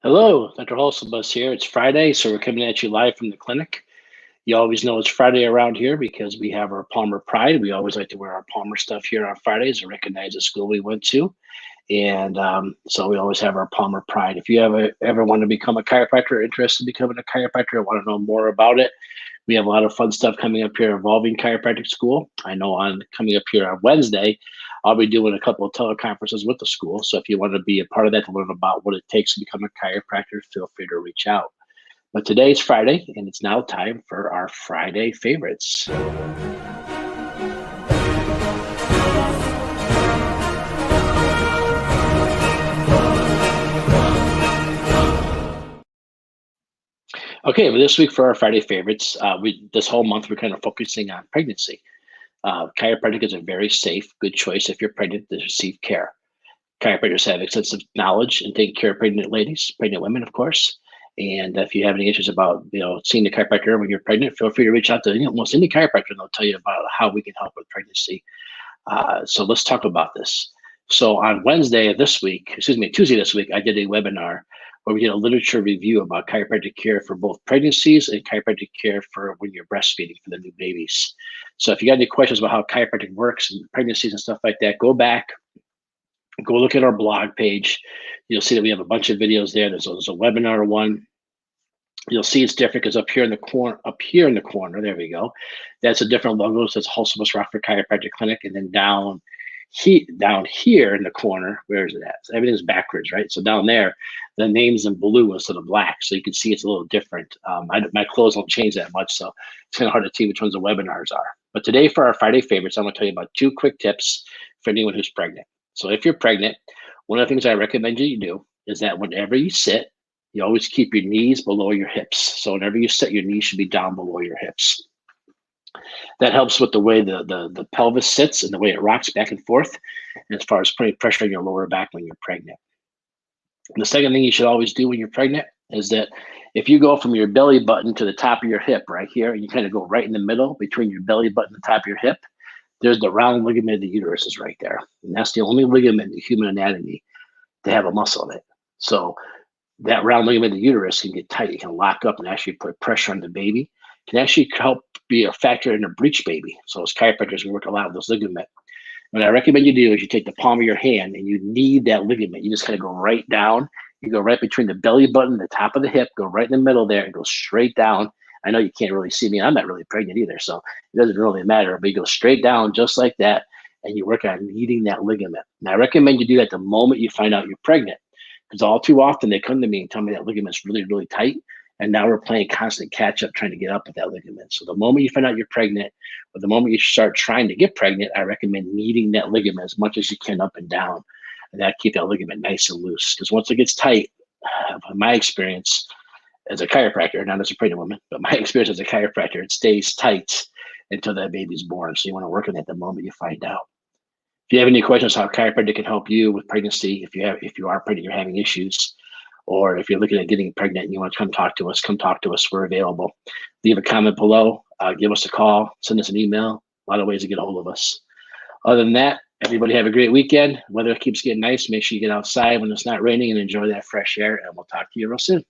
Hello, Dr. Holsabus here. It's Friday, so we're coming at you live from the clinic. You always know it's Friday around here because we have our Palmer Pride. We always like to wear our Palmer stuff here on Fridays to recognize the school we went to. And so we always have our Palmer Pride. If you ever want to become a chiropractor, interested in becoming a chiropractor, want to know more about it, we have a lot of fun stuff coming up here involving chiropractic school. I know coming up here on Wednesday, I'll be doing a couple of teleconferences with the school. So if you want to be a part of that to learn about what it takes to become a chiropractor, feel free to reach out. But today is Friday, and it's now time for our Friday favorites. Okay, well, this week for our Friday favorites, this whole month we're kind of focusing on pregnancy. Chiropractic is a very safe, good choice if you're pregnant to receive care. Chiropractors have extensive knowledge in taking care of pregnant ladies, pregnant women, of course. And if you have any issues about, seeing a chiropractor when you're pregnant, feel free to reach out to almost any chiropractor, and they'll tell you about how we can help with pregnancy. So let's talk about this. So on Tuesday this week, I did a webinar where we did a literature review about chiropractic care for both pregnancies and chiropractic care for when you're breastfeeding for the new babies. So if you got any questions about how chiropractic works and pregnancies and stuff like that, go back, go look at our blog page. You'll see that we have a bunch of videos there. There's a webinar one. You'll see it's different because up here in the corner, there we go. That's a different logo. So it's Holsabus Rockford Chiropractic Clinic. And then down here in the corner, where is it at? So everything's backwards, right? So down there, the name's in blue instead of black. So you can see it's a little different. My clothes don't change that much, so it's kind of hard to see which ones the webinars are. But today for our Friday favorites, I'm going to tell you about 2 quick tips for anyone who's pregnant. So if you're pregnant, one of the things I recommend you do is that whenever you sit, you always keep your knees below your hips. So whenever you sit, your knees should be down below your hips. That helps with the way the pelvis sits and the way it rocks back and forth, and as far as putting pressure on your lower back when you're pregnant. And the second thing you should always do when you're pregnant is that if you go from your belly button to the top of your hip right here, and you kind of go right in the middle between your belly button and the top of your hip, there's the round ligament of the uterus is right there. And that's the only ligament in the human anatomy to have a muscle in it. So that round ligament of the uterus can get tight. It can lock up and actually put pressure on the baby. It can actually help be a factor in a breech baby. So as chiropractors, we work a lot with those ligaments. What I recommend you do is you take the palm of your hand and you knead that ligament. You just kind of go right down. You go right between the belly button, the top of the hip, go right in the middle there and go straight down. I know you can't really see me. I'm not really pregnant either, so it doesn't really matter. But you go straight down just like that, and you work on kneading that ligament. And I recommend you do that the moment you find out you're pregnant, because all too often they come to me and tell me that ligament's really, really tight. And now we're playing constant catch up trying to get up with that ligament. So the moment you find out you're pregnant, or the moment you start trying to get pregnant, I recommend kneading that ligament as much as you can up and down. And that keep that ligament nice and loose. Because once it gets tight, my experience as a chiropractor, not as a pregnant woman, but my experience as a chiropractor, it stays tight until that baby's born. So you want to work on that the moment you find out. If you have any questions how chiropractic can help you with pregnancy, if you are pregnant, you're having issues, or if you're looking at getting pregnant and you want to come talk to us. We're available. Leave a comment below, give us a call, send us an email. A lot of ways to get a hold of us. Other than that, everybody have a great weekend. Weather keeps getting nice. Make sure you get outside when it's not raining and enjoy that fresh air, and we'll talk to you real soon.